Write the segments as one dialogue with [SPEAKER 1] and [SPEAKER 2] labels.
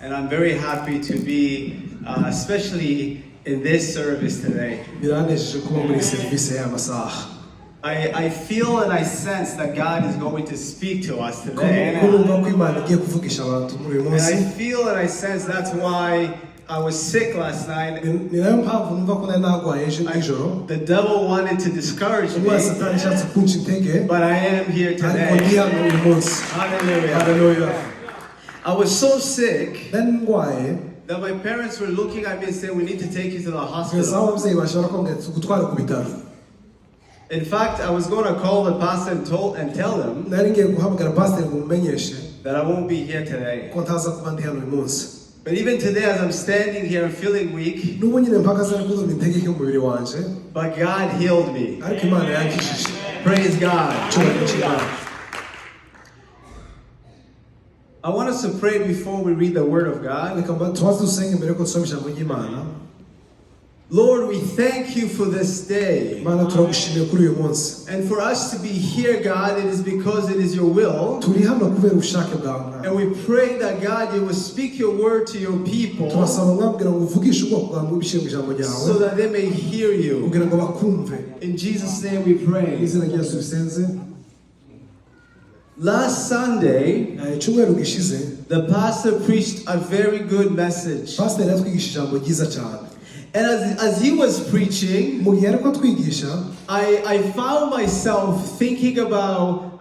[SPEAKER 1] And I'm very happy to be, especially in this service today. I feel and I sense that God is going to speak to us today. And I feel and I sense that's why I was sick last night. The devil wanted to discourage me, but I am here today. Hallelujah. I was so sick that my parents were looking at me and saying, we need to take you to the hospital. In fact, I was going to call the pastor and tell them that I won't be here today. But even today, as I'm standing here, I'm feeling weak. But God healed me. Praise God. I want us to pray before we read the Word of God. Lord, we thank you for this day. And for us to be here, God, it is because it is your will. And we pray that, God, you will speak your word to your people so that they may hear you. In Jesus' name we pray. Last Sunday, the pastor preached a very good message. And as he was preaching, I found myself thinking about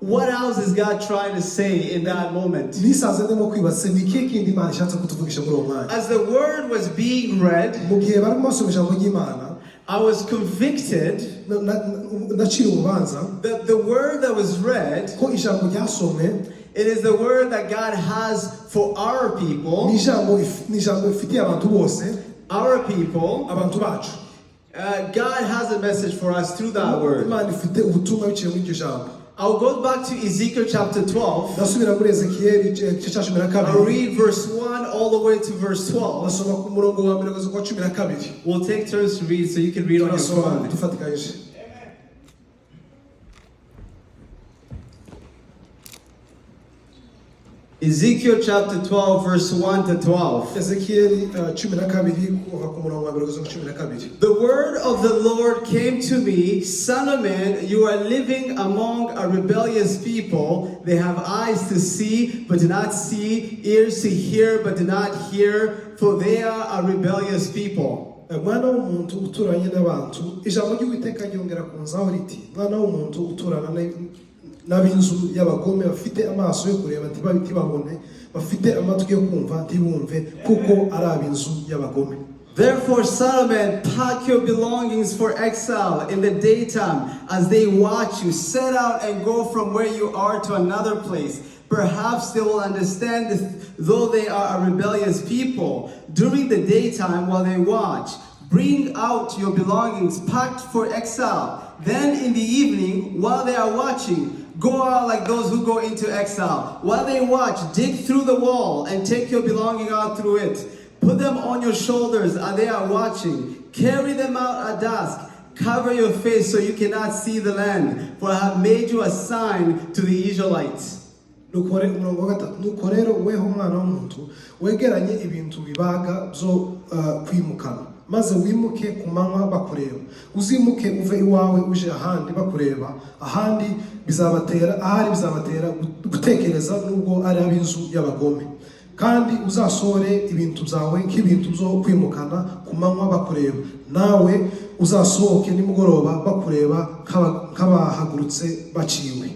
[SPEAKER 1] what else is God trying to say in that moment. As the word was being read, I was convicted that the word that was read, it is the word that God has for our people. Our people, God has a message for us through that word. I'll go back to Ezekiel chapter 12. I'll read verse 1 all the way to verse 12. We'll take turns to read so you can read on your phone. Ezekiel chapter 12 verse 1 to 12. The word of the Lord came to me, Son of man, you are living among a rebellious people. They have eyes to see, but do not see, ears to hear, but do not hear, for they are a rebellious people. Mwana w'umuntu uturanye n'abantu, ijambo ry'Uwiteka ryongera kunzaho riti, mwana w'umuntu uturana n'ab'inzu y'abagome bafite amaso yo kureba ntibabone, bafite amatwi yo kumva ntibumve, kuko ari ab'inzu y'abagome. Therefore, son of man, pack your belongings for exile in the daytime as they watch you. Set out and go from where you are to another place. Perhaps they will understand this, though they are a rebellious people. During the daytime while they watch, bring out your belongings packed for exile. Then in the evening, while they are watching, go out like those who go into exile. While they watch, dig through the wall and take your belonging out through it. Put them on your shoulders as they are watching. Carry them out at dusk. Cover your face so you cannot see the land, for I have made you a sign to the Israelites. Nuko rero weho mwana w'umuntu wegeranye ibintu bibaga byo kwimukana, maze wimuke ku manywa bakureba, uzimuke uve iwawe uje ahandi bakureba, ahandi bizabatera gutekereza nubwo ari ab'inzu y'abagome. Kandi uzasohore ibintu byawe nk'ibintu byo kwimukana ku manywa bakureba, nawe uzasohoke nimugoroba bakureba nk'abahagurutse baciwe.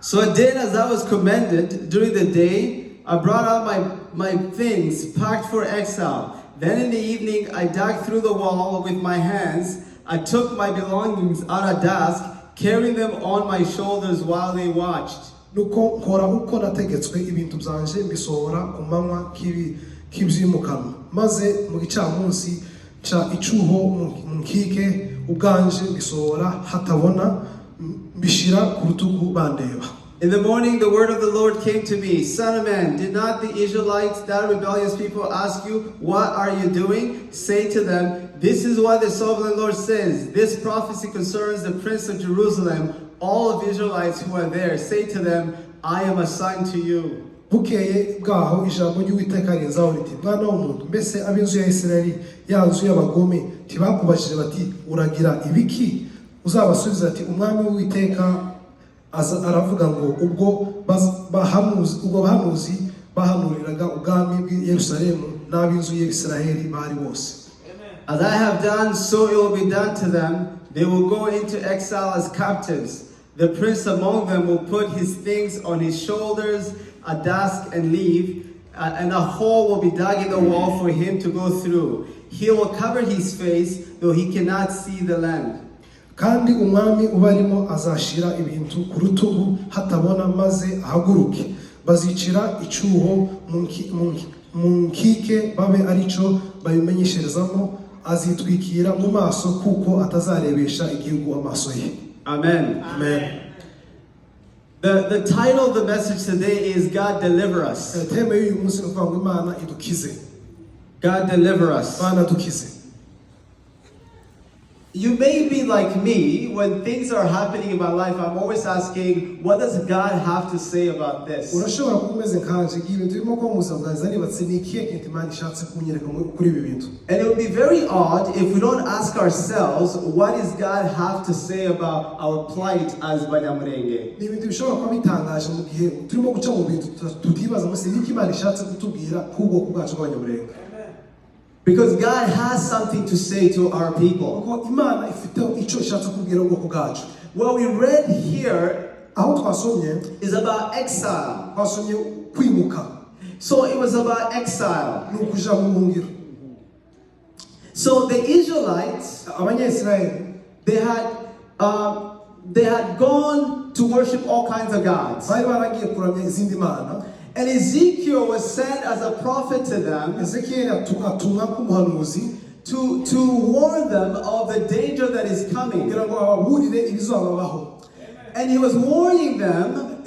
[SPEAKER 1] So I did as I was commanded. During the day, I brought out my things packed for exile. Then in the evening, I dug through the wall with my hands. I took my belongings out at dusk, carrying them on my shoulders while they watched. Nuko nkora uko nategetswe, ibintu byanje mbisohora ku manywa k'ibyimukano, maze mu gicamunsi ca icuho mu nkike ubwanje mbisohora hatabona, mbishira ku rutugu bandeba. In the morning, the word of the Lord came to me, Son of man, did not the Israelites, that rebellious people, ask you, what are you doing? Say to them, this is what the sovereign Lord says. This prophecy concerns the prince of Jerusalem. All of the Israelites who are there, say to them, I am assigned to you.
[SPEAKER 2] bukeye bwaho ijambo ry'Uwiteka rizaho riti mwana w'umuntu mbese ab'inzu ya Isirayeli ya nzu y'abagome ntibakubajije bati uragira ibiki uzabasubiza ati umwami w'Uwiteka aravuga ngo ubwo bahanuzi bahanuriraga ubwami bw'i Yerusalemu n'ab'inzu ya Isirayeli bari bose.
[SPEAKER 1] As I have done, so it will be done to them. They will go into exile as captives. The prince among them will put his things on his shoulders at dusk and leave, and a hole will be dug in the wall for him to go through. He will cover his face, though he cannot see the land.
[SPEAKER 2] Kandi umwami ubarimo azashira ibintu ku rutugu hatabona maze ahaguruke. Bazicira icyuho mu nkike babe arico babimenyesherezamo, azitwikira mu maso kuko atazarebesha igihugu amaso ye.
[SPEAKER 1] Amen.
[SPEAKER 2] Amen.
[SPEAKER 1] The title of the message today is God Deliver Us. God Deliver Us. You may be like me, when things are happening in my life, I'm always asking, what does God have to say about this? And it would be very odd if we don't ask ourselves, what does God have to say about our plight as Banyamulenge? Because God has something to say to our people. What we read here is about exile. So it was about exile. So the Israelites, they had gone to worship all kinds of gods. And Ezekiel was sent as a prophet to them to warn them of the danger that is coming. And he was warning them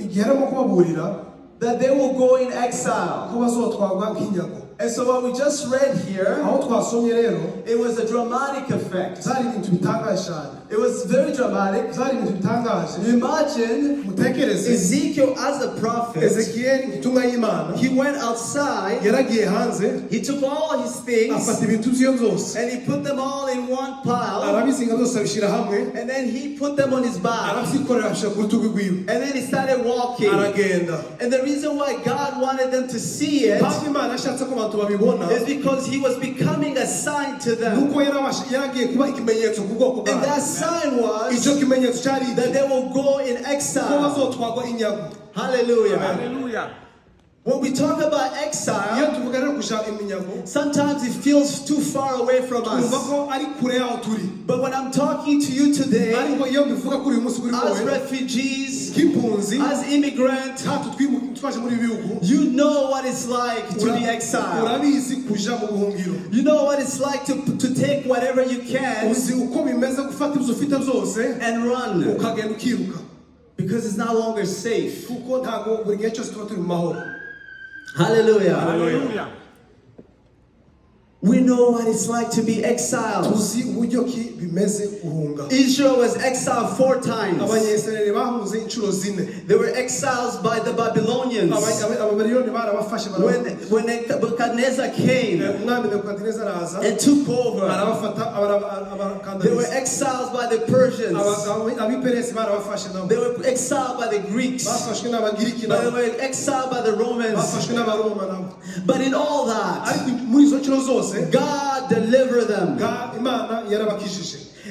[SPEAKER 1] that they will go in exile. And so what we just read here, it was a dramatic effect. It was very dramatic. Imagine Ezekiel as a prophet. He went outside. He took all his things and he put them all in one pile. And then he put them on his back. And then he started walking. And the reason why God wanted them to see it is because he was becoming a sign to them. And that sign was that they will go in exile. Hallelujah.
[SPEAKER 3] Hallelujah.
[SPEAKER 1] When we talk about exile, sometimes it feels too far away from us. But when I'm talking to you today, as refugees, as immigrants, you know what it's like to be exiled. You know what it's like to take whatever you can and run. Because it's no longer safe. Hallelujah.
[SPEAKER 3] Hallelujah.
[SPEAKER 1] We know what it's like to be exiled. Israel was exiled 4 times. They were exiles by the Babylonians. When Nebuchadnezzar came and took over, they were exiled by the Persians. They were exiled by the Greeks. They were exiled by the Romans. But in all that, God delivered them.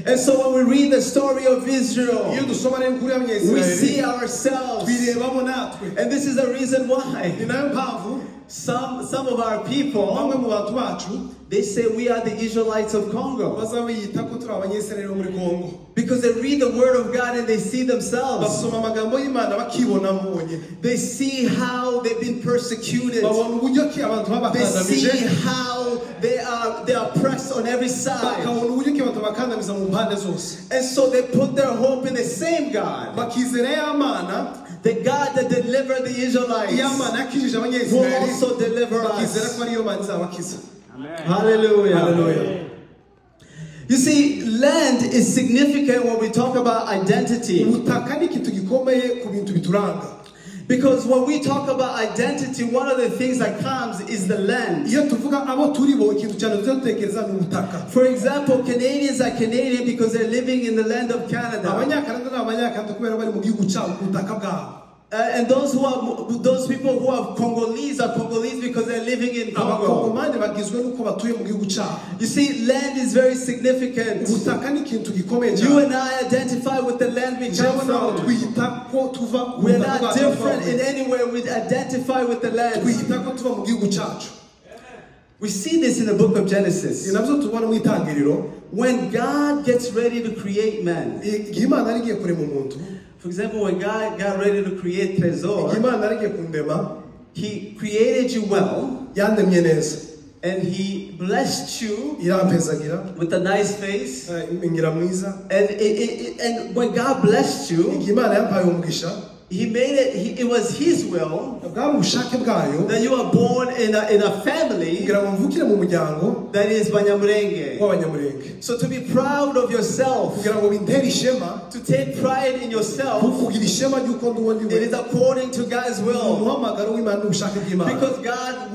[SPEAKER 1] And so when we read the story of Israel, we see ourselves. And this is the reason why some of our people, they say we are the Israelites of Congo. Because they read the word of God and they see themselves. They see how they've been persecuted. They see how they are oppressed on every side. And so they put their hope in the same God. The God that delivered the Israelites will also deliver us.
[SPEAKER 3] Amen.
[SPEAKER 1] Hallelujah. Hallelujah. You see, land is significant when we talk about identity. Because when we talk about identity, one of the things that comes is the land.
[SPEAKER 2] iyo tuvuga abo turi bo ikintu cyane dutekereza ni ubutaka.
[SPEAKER 1] For example, Canadians are Canadian because they're living in the land of Canada.
[SPEAKER 2] Abanyakanada ni abanyakanada kubera bari mu gihugu cyabo ku butaka bwabo.
[SPEAKER 1] And those people who are Congolese are Congolese because they're living in Congo.
[SPEAKER 2] Abakongomani bagizwe nuko batuye mu gihugu cyabo.
[SPEAKER 1] You see, land is very significant.
[SPEAKER 2] Ubutaka ni ikintu gikomeye cyane.
[SPEAKER 1] You and I identify with the land we come from.
[SPEAKER 2] twihita ko tuva
[SPEAKER 1] We're not different in any way. We identify with the land.
[SPEAKER 2] twihita ko tuva mu gihugu cyacu.
[SPEAKER 1] We see this in the book of Genesis.
[SPEAKER 2] nabyo tubona mu itangiriro.
[SPEAKER 1] When God gets ready to create man.
[SPEAKER 2] igihe Imana ari igiye kurema umuntu.
[SPEAKER 1] For example, when God got ready to create Trezor, He created you well, and He blessed you with a nice face. And when God blessed you, He made it, it was His will that you are born in a family that is Banyamulenge. So to be proud of yourself, to take pride in yourself, it is according to God's will. Because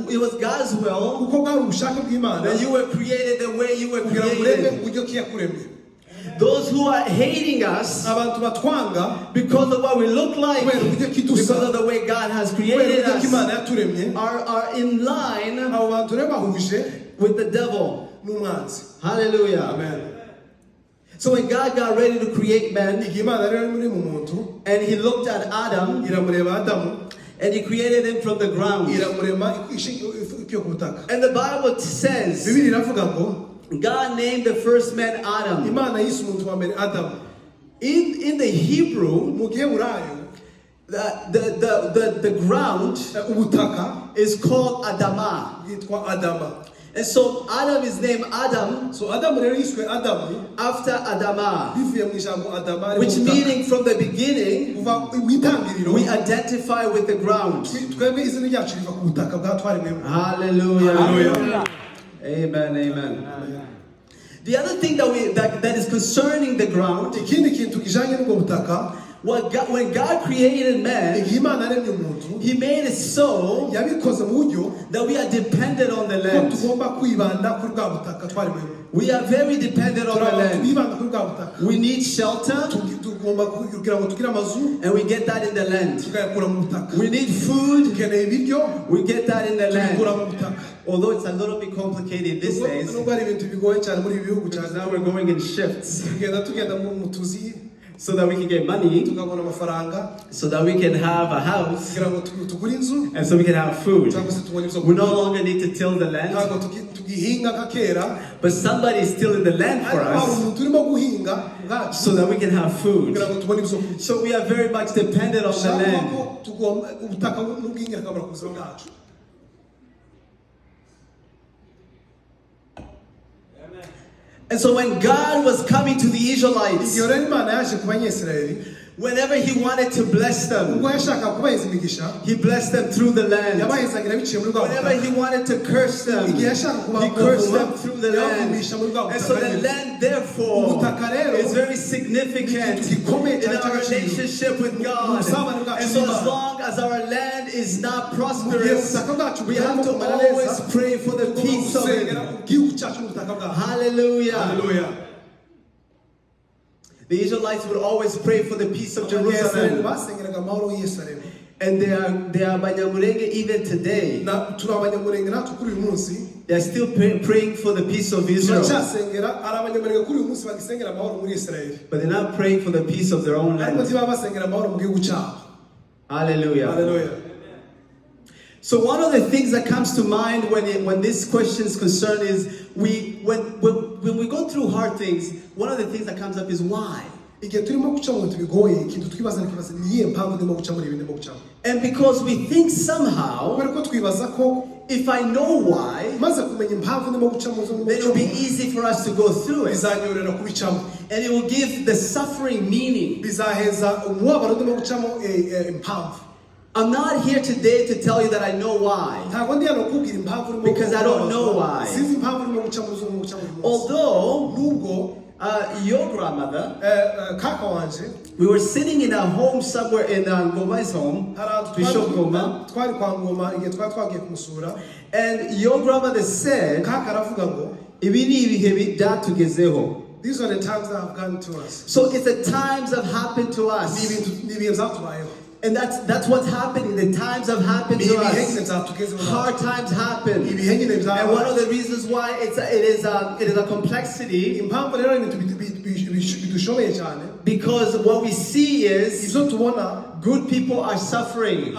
[SPEAKER 1] it was God's will that you were created the way you were created. Those who are hating us because of what we look like, because of the way God has created us, are in line with the devil. Hallelujah. Amen. So when God got ready to create man, and He looked at Adam, and He created him from the ground. And the Bible says, God named the first man Adam. In the Hebrew, the ground is called Adamah. And so Adam is named Adam after Adamah, which meaning from the beginning we identify with the ground. Hallelujah. Amen, amen. The other thing that is concerning the ground, when God created man, He made it so that we are dependent on the land. We are very dependent on the land. We need shelter, and we get that in the land. We need food, we get that in the land. Although it's a little bit complicated these days, because now we're going in shifts. So that we can get money, so that we can have a house, and so we can have food. We no longer need to till the land, but somebody is tilling the land for us, so that we can have food. So we are very much dependent on the land. And so when God was coming to the Israelites, whenever He wanted to bless them, He blessed them through the land. Whenever He wanted to curse them, He cursed them through the land. And so the land, therefore, is very significant in our relationship with God. And so as long as our land is not prosperous, we have to always pray for the peace of it. Hallelujah. Hallelujah. The Israelites would always pray for the peace of Jerusalem. And they are Banyamulenge even today. They are still praying for the peace of Israel. But they're not praying for the peace of their own land. Hallelujah. Hallelujah. So one of the things that comes to mind when this question is concerned is when we go through hard things, one of the things that comes up is why. And because we think somehow, if I know why, then it will be easy for us to go through it. And it will give the suffering meaning. I'm not here today to tell you that I know why, because I don't know why. Although Your grandmother,
[SPEAKER 2] kaka wanje
[SPEAKER 1] we were sitting in a home somewhere in Ngoma's home, Bishop Ngoma,
[SPEAKER 2] twari kwa ngoma igihe twari twagiye kumusura
[SPEAKER 1] and your grandmother said,
[SPEAKER 2] kaka aravuga ngo
[SPEAKER 1] ibi ni ibihe byatugezeho.
[SPEAKER 2] these are the times that have gone to us.
[SPEAKER 1] So it's the times that happened to us.
[SPEAKER 2] Ni ibihe byatubayeho.
[SPEAKER 1] And that's what's happening. The times have happened to us. Hard times happen. And one of the reasons why it is a complexity, because what we see is good people are suffering.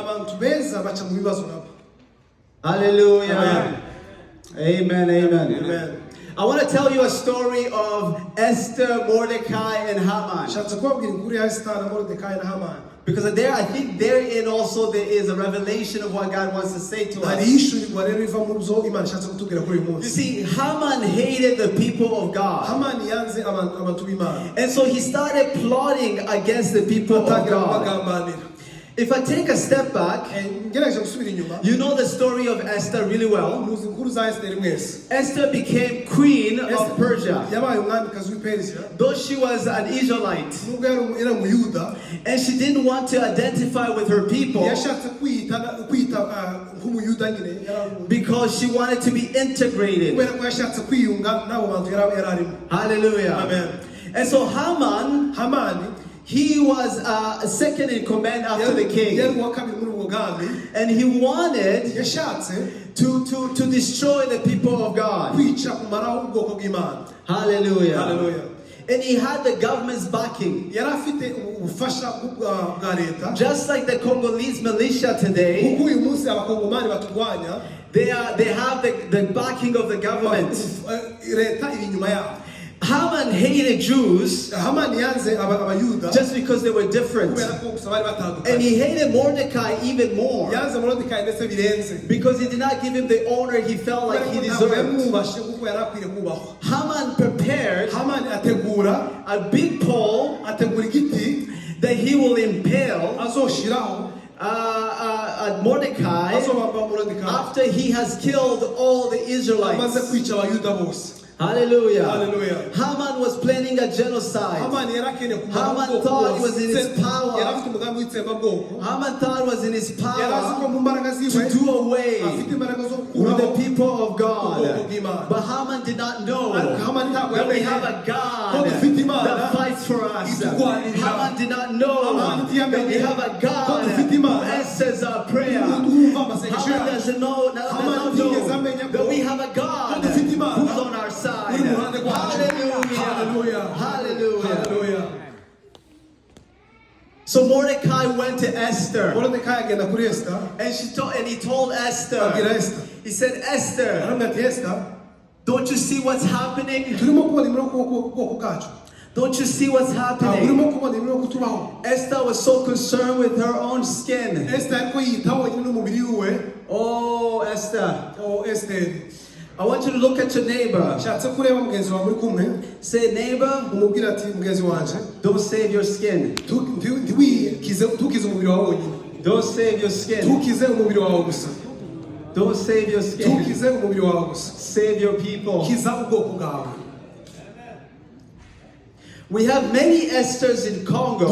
[SPEAKER 1] Hallelujah. Amen, amen.
[SPEAKER 2] Amen.
[SPEAKER 1] I want to tell you a story of Esther, Mordecai, and Haman. Because there, I think therein also there is a revelation of what God wants to say to us. You see, Haman hated the people of God. And so he started plotting against the people of God. If I take a step back, you know the story of Esther really well. Esther became queen of Persia. Though she was an Israelite. And she didn't want to identify with her people. Because she wanted to be integrated. Hallelujah.
[SPEAKER 2] Amen.
[SPEAKER 1] And so Haman, he was second in command after the king. And he wanted to destroy the people of God. Hallelujah.
[SPEAKER 2] Hallelujah.
[SPEAKER 1] And he had the government's backing. Just like the Congolese militia today, they have the backing of the government. Haman hated Jews just because they were different. And he hated Mordecai even more because he did not give him the honor he felt like he deserved. Haman prepared a big pole that he will impale Mordecai after he has killed all the Israelites. Hallelujah.
[SPEAKER 2] Hallelujah.
[SPEAKER 1] Haman was planning a genocide. Haman thought it was in his power. Haman thought it was in his power to do away with the people of God. But Haman did not know that we have a God that fights for us. Haman did not know that we have a God who answers our prayer. Haman doesn't know that we have a God who's on our side. Hallelujah.
[SPEAKER 2] Hallelujah.
[SPEAKER 1] Hallelujah.
[SPEAKER 2] Hallelujah.
[SPEAKER 1] So Mordecai went to Esther. And he told Esther. He said, Esther, don't you see what's happening? Don't you see what's happening? Esther was so concerned with her own skin. Oh, Esther.
[SPEAKER 2] Oh, Esther.
[SPEAKER 1] I want you to look at your neighbor. Say, neighbor, don't save your skin. Don't save your skin. Don't save your skin. Save your people. We have many Esthers in Congo. A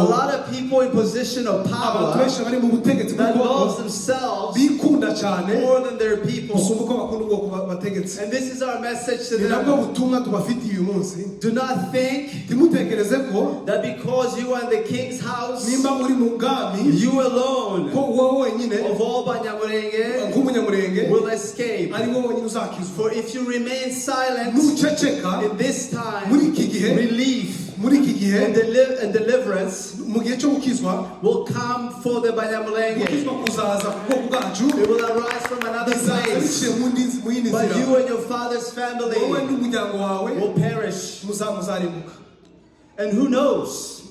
[SPEAKER 1] lot of people in position of power that love themselves more than their people. And this is our message to them. Do not think that because you are in the king's house, you alone of all Banyamulenge will escape. For if you remain silent in this time, relief and deliverance will come for the Banyamulenge. It will arise from another place. But you and your father's family will perish. And who knows?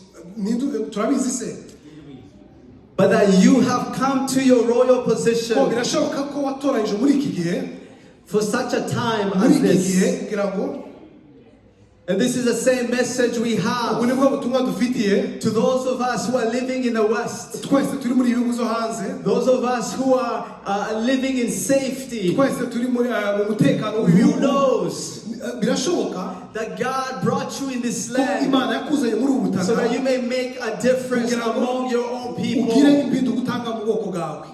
[SPEAKER 1] But that you have come to your royal position for such a time as this. And this is the same message we
[SPEAKER 2] ubu
[SPEAKER 1] have
[SPEAKER 2] ni bwo butumwa dufitiye
[SPEAKER 1] to those of us who are living in the West,
[SPEAKER 2] twese turi muri ibihugu zo hanze,
[SPEAKER 1] those of us who are living in safety.
[SPEAKER 2] twese turi mu mutekano
[SPEAKER 1] Who
[SPEAKER 2] w'ibihugu.
[SPEAKER 1] knows
[SPEAKER 2] Birashoboka
[SPEAKER 1] that God brought you in this
[SPEAKER 2] ko
[SPEAKER 1] land
[SPEAKER 2] Imana yakuzanye muri ubu
[SPEAKER 1] so that
[SPEAKER 2] butaka
[SPEAKER 1] you may make a difference among your own
[SPEAKER 2] ugire
[SPEAKER 1] people.
[SPEAKER 2] impinduka utanga mu bwoko bwawe.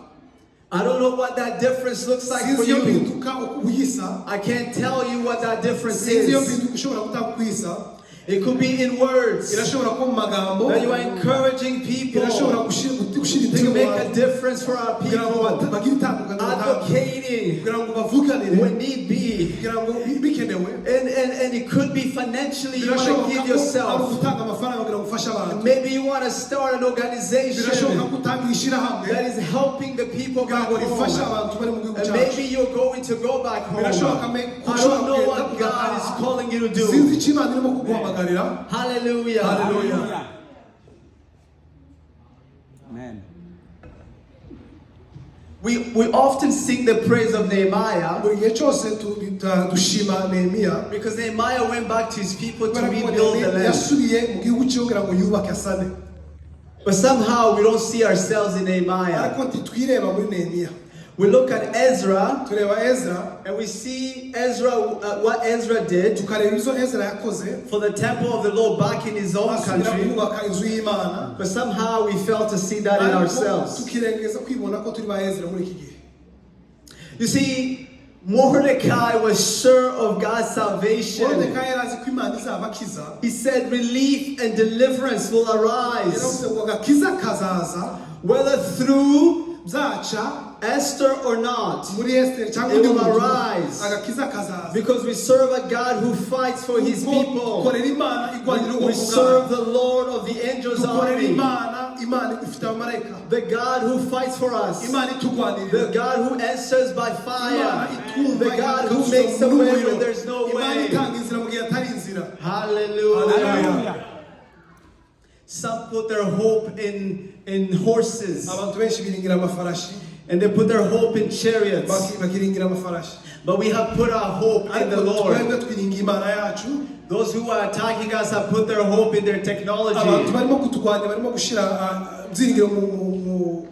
[SPEAKER 1] I don't know what that difference looks like for
[SPEAKER 2] Sinzi iyo
[SPEAKER 1] you.
[SPEAKER 2] mpinduka uko uyisa,
[SPEAKER 1] I can't tell you what that difference
[SPEAKER 2] sinzi iyo
[SPEAKER 1] is.
[SPEAKER 2] mpinduka ushobora gutanga uko uyisa.
[SPEAKER 1] It could be in words
[SPEAKER 2] Irashobora kuba mu magambo,
[SPEAKER 1] that you are encouraging people
[SPEAKER 2] irashobora gushyira intege
[SPEAKER 1] to
[SPEAKER 2] mu
[SPEAKER 1] make
[SPEAKER 2] bantu
[SPEAKER 1] a difference for our
[SPEAKER 2] kugira ngo
[SPEAKER 1] people,
[SPEAKER 2] bagire itandukaniro batanga,
[SPEAKER 1] advocating
[SPEAKER 2] kugira ngo bavuganire,
[SPEAKER 1] when need be.
[SPEAKER 2] kugira ngo bikenewe.
[SPEAKER 1] And it could be financially, you want
[SPEAKER 2] Birashoboka
[SPEAKER 1] to give
[SPEAKER 2] ko ari
[SPEAKER 1] yourself.
[SPEAKER 2] ugutanga amafaranga kugira ngo ufashe abantu.
[SPEAKER 1] Maybe you want to start an organization
[SPEAKER 2] Birashoboka ko utanga ishyirahamwe
[SPEAKER 1] that is helping the people
[SPEAKER 2] kugira
[SPEAKER 1] back
[SPEAKER 2] ngo rifashe
[SPEAKER 1] home.
[SPEAKER 2] abantu bari mu gihugu
[SPEAKER 1] And
[SPEAKER 2] cyacu.
[SPEAKER 1] maybe you're going to go back home.
[SPEAKER 2] Birashoboka
[SPEAKER 1] I don't know what God is calling you to do.
[SPEAKER 2] sinzi icyo Imana irimo kuguhamagarira.
[SPEAKER 1] Hallelujah.
[SPEAKER 2] Hallelujah.
[SPEAKER 3] Amen.
[SPEAKER 1] We often sing the praise of Nehemiah
[SPEAKER 2] Buri gihe cyose dushima Nehemiya
[SPEAKER 1] because Nehemiah went back to his people to
[SPEAKER 2] kubera ko
[SPEAKER 1] rebuild the land.
[SPEAKER 2] yasubiye mu gihugu cye kugira ngo yubake asane,
[SPEAKER 1] But somehow we don't see ourselves in Nehemiah.
[SPEAKER 2] ariko ntitwireba muri Nehemiya.
[SPEAKER 1] We look at Ezra
[SPEAKER 2] Tureba Ezra,
[SPEAKER 1] and we see what Ezra did
[SPEAKER 2] tukareba izo Ezra yakoze
[SPEAKER 1] for the temple of the Lord back in his own
[SPEAKER 2] asubira
[SPEAKER 1] country.
[SPEAKER 2] kubaka inzu y'Imana,
[SPEAKER 1] But somehow we fail to see that in
[SPEAKER 2] ariko
[SPEAKER 1] ourselves.
[SPEAKER 2] tukirengeza kwibona ko turi ba Ezra muri iki gihe.
[SPEAKER 1] You see, Mordecai was sure of God's salvation.
[SPEAKER 2] Mordecai yari azi ko Imana izabakiza,
[SPEAKER 1] He said relief and deliverance will arise,
[SPEAKER 2] yaravuze ngo agakiza kazaza,
[SPEAKER 1] whether through
[SPEAKER 2] byaca
[SPEAKER 1] Esther or not.
[SPEAKER 2] muri Esther cyangwa
[SPEAKER 1] It
[SPEAKER 2] undi
[SPEAKER 1] will
[SPEAKER 2] muntu,
[SPEAKER 1] arise.
[SPEAKER 2] agakiza kazaza.
[SPEAKER 1] Because we serve a God who fights for his people.
[SPEAKER 2] Dukorera Imana igwanira
[SPEAKER 1] We
[SPEAKER 2] ubwoko
[SPEAKER 1] serve
[SPEAKER 2] bwawe.
[SPEAKER 1] the Lord of the angels
[SPEAKER 2] Dukorera
[SPEAKER 1] army.
[SPEAKER 2] Imana, Imana ifite abamarayika.
[SPEAKER 1] The God who fights for us.
[SPEAKER 2] Imana
[SPEAKER 1] The
[SPEAKER 2] itugwanirira.
[SPEAKER 1] God who answers by fire.
[SPEAKER 2] Imana itwumva,
[SPEAKER 1] The God who
[SPEAKER 2] ikadusubiza
[SPEAKER 1] makes a
[SPEAKER 2] mu
[SPEAKER 1] way
[SPEAKER 2] muriro.
[SPEAKER 1] when there's no
[SPEAKER 2] Imana
[SPEAKER 1] way.
[SPEAKER 2] itanga inzira mu gihe hatari inzira.
[SPEAKER 1] Hallelujah.
[SPEAKER 2] Hallelujah.
[SPEAKER 1] Some put their hope in horses.
[SPEAKER 2] Abantu benshi biringira amafarashi,
[SPEAKER 1] And they put their hope in chariots.
[SPEAKER 2] bakiringira amafarashi.
[SPEAKER 1] But we have put our hope in the
[SPEAKER 2] Ariko
[SPEAKER 1] Lord.
[SPEAKER 2] twebwe twiringira Imana yacu.
[SPEAKER 1] Those who are attacking us have put their hope in their
[SPEAKER 2] Abantu
[SPEAKER 1] technology.
[SPEAKER 2] barimo kuturwanya, barimo gushyira ibyiringiro mu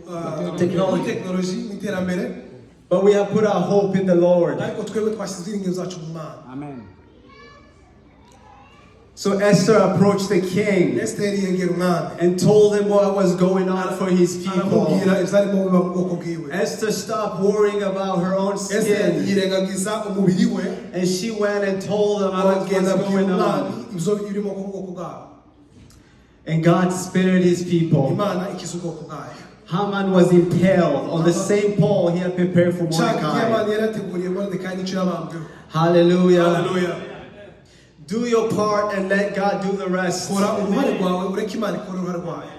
[SPEAKER 2] tekinoloji, mu iterambere.
[SPEAKER 1] But we have put our hope in the Lord.
[SPEAKER 2] Ariko twebwe twashyize ibyiringiro zacu mu Mana.
[SPEAKER 3] Amen.
[SPEAKER 1] So Esther approached the king
[SPEAKER 2] Esther yegera umwami,
[SPEAKER 1] and told him what was going on for his people.
[SPEAKER 2] aramubwira ibyarimo biba mu bwoko bwiwe.
[SPEAKER 1] Esther stopped worrying about her own
[SPEAKER 2] Esther
[SPEAKER 1] skin.
[SPEAKER 2] yirengagiza umubiri we,
[SPEAKER 1] And she went and told them what was
[SPEAKER 2] aragenda abwira
[SPEAKER 1] going
[SPEAKER 2] umwami
[SPEAKER 1] on.
[SPEAKER 2] ibyo birimo ku bwoko bwabo.
[SPEAKER 1] And God spared his people.
[SPEAKER 2] Imana ikiza ubwoko bwayo.
[SPEAKER 1] Haman was impaled on the same pole he had prepared for
[SPEAKER 2] Nshaka
[SPEAKER 1] Mordecai.
[SPEAKER 2] Imana yarateguriye Mordecai n'icyo yabambweho.
[SPEAKER 1] Hallelujah.
[SPEAKER 2] Hallelujah.
[SPEAKER 1] Do your part and let God do the rest.
[SPEAKER 2] Kora uruhare rwawe, ureke Imana ikore uruhare rwayo.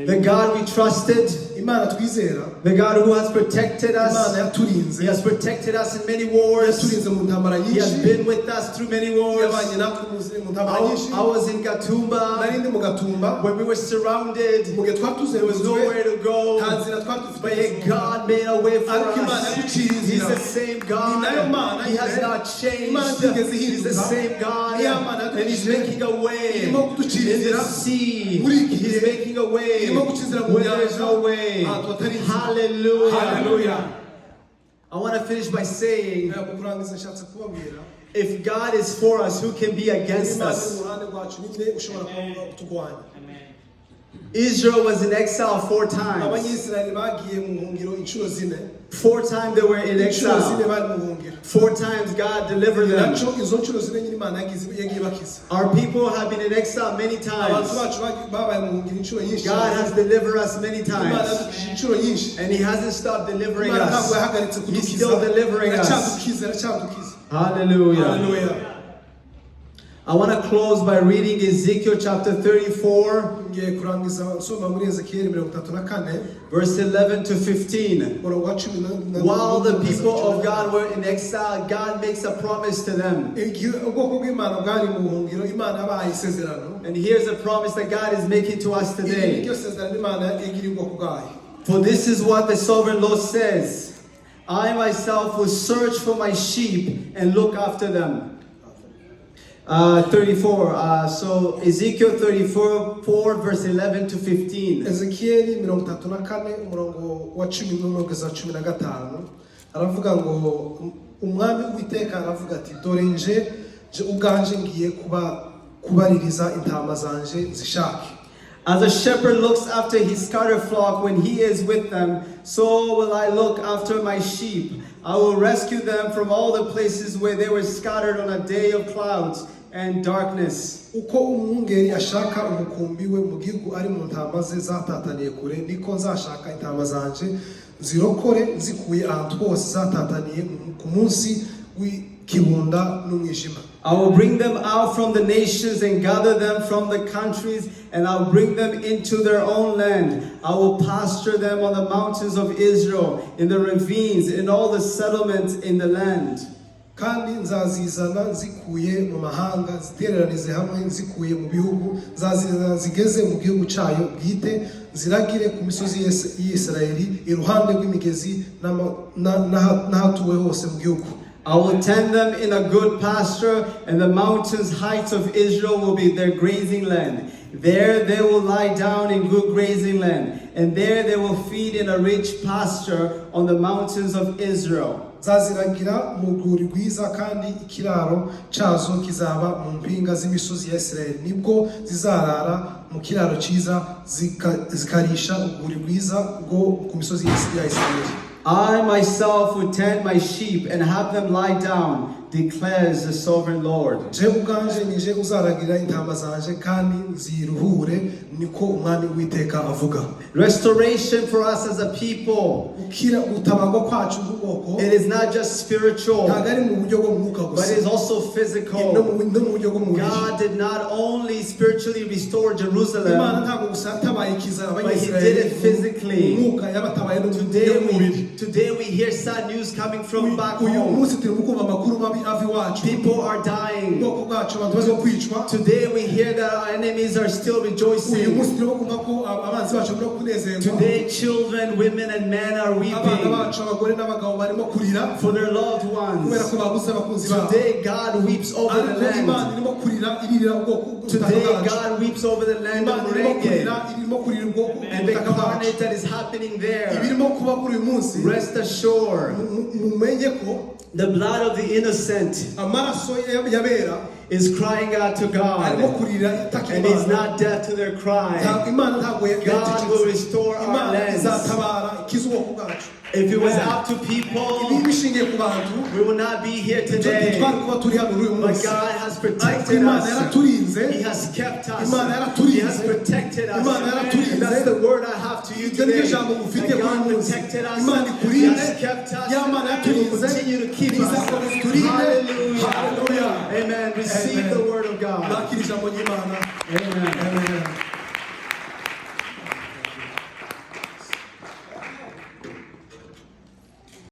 [SPEAKER 1] The God we trusted,
[SPEAKER 2] Imana twizera,
[SPEAKER 1] the God who has protected
[SPEAKER 2] Imana
[SPEAKER 1] us,
[SPEAKER 2] yaturinze,
[SPEAKER 1] He has protected us in many wars.
[SPEAKER 2] yaturinze mu ntambara
[SPEAKER 1] He has
[SPEAKER 2] nyinshi,
[SPEAKER 1] been with us through many wars.
[SPEAKER 2] yabanye natwe mu ntambara nyinshi.
[SPEAKER 1] I was in Gatumba
[SPEAKER 2] Nari ndi mu Gatumba,
[SPEAKER 1] when we were surrounded.
[SPEAKER 2] mu gihe twari
[SPEAKER 1] There was
[SPEAKER 2] tuzengurutswe,
[SPEAKER 1] nowhere to go.
[SPEAKER 2] nta nzira twari dufite.
[SPEAKER 1] But yet God made a way for
[SPEAKER 2] Ariko Imana
[SPEAKER 1] us.
[SPEAKER 2] yaduciye
[SPEAKER 1] He's
[SPEAKER 2] inzira.
[SPEAKER 1] the same God.
[SPEAKER 2] Ni nayo Mana
[SPEAKER 1] He has
[SPEAKER 2] nyine.
[SPEAKER 1] not
[SPEAKER 2] Imana
[SPEAKER 1] changed.
[SPEAKER 2] itigeze
[SPEAKER 1] He's the
[SPEAKER 2] ihinduka.
[SPEAKER 1] same God.
[SPEAKER 2] Niyo Mana
[SPEAKER 1] And He's
[SPEAKER 2] yaduciye.
[SPEAKER 1] making a way in
[SPEAKER 2] Irimo kuducira
[SPEAKER 1] the
[SPEAKER 2] inzira.
[SPEAKER 1] sea.
[SPEAKER 2] Muri iki
[SPEAKER 1] He's
[SPEAKER 2] gihe,
[SPEAKER 1] making a way
[SPEAKER 2] irimo guca inzira mu
[SPEAKER 1] where there is
[SPEAKER 2] nyanja.
[SPEAKER 1] no way.
[SPEAKER 2] Ahantu hatari inzira.
[SPEAKER 1] Hallelujah.
[SPEAKER 2] Hallelujah.
[SPEAKER 1] I want to finish by saying,
[SPEAKER 2] Mu kurangiza nshatse kubabwira,
[SPEAKER 1] if God is for us, who can be against
[SPEAKER 2] Imana iri
[SPEAKER 1] us?
[SPEAKER 2] mu ruhande rwacu, ninde ushobora kuturwanya?
[SPEAKER 1] Israel was in exile 4 times.
[SPEAKER 2] Abanyisirayeli bagiye mu buhungiro inshuro zine.
[SPEAKER 1] 4 times they were in
[SPEAKER 2] Inshuro zine
[SPEAKER 1] exile.
[SPEAKER 2] bari mu buhungiro.
[SPEAKER 1] 4 times God delivered them.
[SPEAKER 2] Naco izo nshuro zine nyine Imana yagiye bakiza.
[SPEAKER 1] Our people have been in exile many
[SPEAKER 2] Abantu
[SPEAKER 1] times.
[SPEAKER 2] bacu babaye mu buhungiro inshuro nyinshi.
[SPEAKER 1] God has delivered us many
[SPEAKER 2] Imana
[SPEAKER 1] times.
[SPEAKER 2] yadukije inshuro nyinshi.
[SPEAKER 1] And He hasn't stopped delivering
[SPEAKER 2] Imana ntabwo
[SPEAKER 1] us.
[SPEAKER 2] yahagaritse
[SPEAKER 1] He's
[SPEAKER 2] kudukiza.
[SPEAKER 1] still delivering us.
[SPEAKER 2] Iracyadukiza.
[SPEAKER 1] Hallelujah.
[SPEAKER 2] Hallelujah.
[SPEAKER 1] I want to close by reading Ezekiel chapter 34,
[SPEAKER 2] Ngiye kurangiza nsoma muri Ezekiel 34,
[SPEAKER 1] verse 11 to 15.
[SPEAKER 2] umurongo wa 10.
[SPEAKER 1] While the people of God were in exile, God makes a promise to them.
[SPEAKER 2] Ubwoko bw'Imana bwari mu buhungiro, Imana yabahaye isezerano.
[SPEAKER 1] And here's a promise that God is making to us today.
[SPEAKER 2] Iryo sezerano Imana yagiriye ubwoko bwayo.
[SPEAKER 1] For this is what the sovereign Lord says: I myself will search for my sheep and look after them. 34. So Ezekiel 34, verse 11 to 15.
[SPEAKER 2] Ezekiyeli 34 umurongo wa 11 kugeza 15 aravuga ngo umwami w'Uwiteka aravuga ati dore nje ubwanje ngiye kubaririza intama zanje zishake.
[SPEAKER 1] As a shepherd looks after his scattered flock when he is with them, so will I look after my sheep. I will rescue them from all the places where they were scattered on a day of clouds and darkness.
[SPEAKER 2] Uko umwungeri ashaka umukumbi we mu gihugu ari mu ntama ze zatataniye kure, niko nzashaka intama zanje zirokore zikuye ahantu hose zatataniye ku munsi w'ikibunda n'umwijima.
[SPEAKER 1] I will bring them out from the nations and gather them from the countries, and I'll bring them into their own land. I will pasture them on the mountains of Israel, in the ravines, in all the settlements in the land.
[SPEAKER 2] Kandi nzazizana zikuye mu mahanga zitereranize hamwe zikuye mu bihugu zazizana zigeze mu gihugu cyayo bwite ziragire ku misozi y'Israeli iruhande rw'imigezi n'ahatuwe hose mu gihugu.
[SPEAKER 1] I will tend them in a good pasture, and the mountains heights of Israel will be their grazing land. There they will lie down in good grazing land, and there they will feed in a rich pasture on the mountains of Israel.
[SPEAKER 2] Zaziragira mu rwuri rwiza kandi ikiraro cyazo kizaba mu mpinga z'imisozi ya Isirayeli, nibwo zizarara mu kiraro cyiza zikarisha urwuri rwiza rwo ku misozi ya Isirayeli.
[SPEAKER 1] I myself will tend my sheep and have them lie down, declares the sovereign Lord.
[SPEAKER 2] Je ubwanje nije uzaragira intama zanje kandi nziruhure, niko umwami w'Uwiteka avuga.
[SPEAKER 1] Restoration for us as a people.
[SPEAKER 2] Ukira utabago kwacu nk'ubwoko.
[SPEAKER 1] It is not just spiritual,
[SPEAKER 2] ntagari mu buryo bwo mwuka gusa,
[SPEAKER 1] but it is also physical.
[SPEAKER 2] no mu buryo bwo mubiri.
[SPEAKER 1] God did not only spiritually restore Jerusalem,
[SPEAKER 2] Imana ntabwo gusa yatabaye ikizara
[SPEAKER 1] but He did it physically.
[SPEAKER 2] Umwuka yabatabaye no mu buryo bw'umubiri.
[SPEAKER 1] Today we hear sad news coming from back
[SPEAKER 2] Uyu
[SPEAKER 1] home.
[SPEAKER 2] munsi turi mu kumva amakuru mabi ava iwacu.
[SPEAKER 1] People are dying.
[SPEAKER 2] Ubwoko bwacu abantu bazo kwicwa.
[SPEAKER 1] Today we hear that our enemies are still
[SPEAKER 2] Uyu
[SPEAKER 1] rejoicing.
[SPEAKER 2] munsi turi kumva ko abanzi bacu bari kunezerwa.
[SPEAKER 1] Today children, women and men are
[SPEAKER 2] Abana
[SPEAKER 1] weeping
[SPEAKER 2] bacu abagore n'abagabo barimo kurira
[SPEAKER 1] for their loved
[SPEAKER 2] kubera
[SPEAKER 1] ones.
[SPEAKER 2] ko babuze abakunzi babo.
[SPEAKER 1] Today God weeps over the
[SPEAKER 2] Ariko Imana
[SPEAKER 1] land.
[SPEAKER 2] irimo kurira iririra ubwoko
[SPEAKER 1] Today
[SPEAKER 2] bwacu.
[SPEAKER 1] God weeps over the land
[SPEAKER 2] Imana
[SPEAKER 1] of
[SPEAKER 2] irimo
[SPEAKER 1] Wikwikiza
[SPEAKER 2] kurira ubwoko
[SPEAKER 1] and the
[SPEAKER 2] ubutaka bwacu.
[SPEAKER 1] carnage that is happening there.
[SPEAKER 2] Ibirimo kuba kuri uyu munsi
[SPEAKER 1] Rest assured,
[SPEAKER 2] mumenye ko
[SPEAKER 1] the blood of the innocent
[SPEAKER 2] amaraso y'abera
[SPEAKER 1] is crying out to
[SPEAKER 2] arimo
[SPEAKER 1] God,
[SPEAKER 2] kurira itaka
[SPEAKER 1] and He's
[SPEAKER 2] Imana.
[SPEAKER 1] not deaf to their cry.
[SPEAKER 2] Imana ntabwo
[SPEAKER 1] God will restore our
[SPEAKER 2] Imana
[SPEAKER 1] lands.
[SPEAKER 2] izatabara ikiza ubwoko bwacu.
[SPEAKER 1] If it was up to people,
[SPEAKER 2] Ibi bishingiye ku bantu
[SPEAKER 1] we will not be here today.
[SPEAKER 2] twari kuba turi hano uyu
[SPEAKER 1] But
[SPEAKER 2] munsi.
[SPEAKER 1] God has
[SPEAKER 2] Ariko
[SPEAKER 1] protected
[SPEAKER 2] Imana
[SPEAKER 1] us.
[SPEAKER 2] yaraturinze.
[SPEAKER 1] He has kept us.
[SPEAKER 2] Imana yaraturinze.
[SPEAKER 1] He has protected us.
[SPEAKER 2] Imana yaraturinze.
[SPEAKER 1] And that's the word I have to you
[SPEAKER 2] Ibyo ni
[SPEAKER 1] today.
[SPEAKER 2] byo jambo mufite
[SPEAKER 1] That
[SPEAKER 2] kuri
[SPEAKER 1] God
[SPEAKER 2] uyu munsi.
[SPEAKER 1] protected us.
[SPEAKER 2] Imana
[SPEAKER 1] He
[SPEAKER 2] ikurinde.
[SPEAKER 1] has kept us.
[SPEAKER 2] Ya Mana
[SPEAKER 1] And will
[SPEAKER 2] yaturinze.
[SPEAKER 1] continue to keep us.
[SPEAKER 2] Izakomeza iturinde.
[SPEAKER 1] Hallelujah.
[SPEAKER 2] Hallelujah.
[SPEAKER 1] Amen. Receive
[SPEAKER 2] Amen.
[SPEAKER 1] the word of God.
[SPEAKER 2] Bakira ijambo ry'Imana.
[SPEAKER 1] Amen.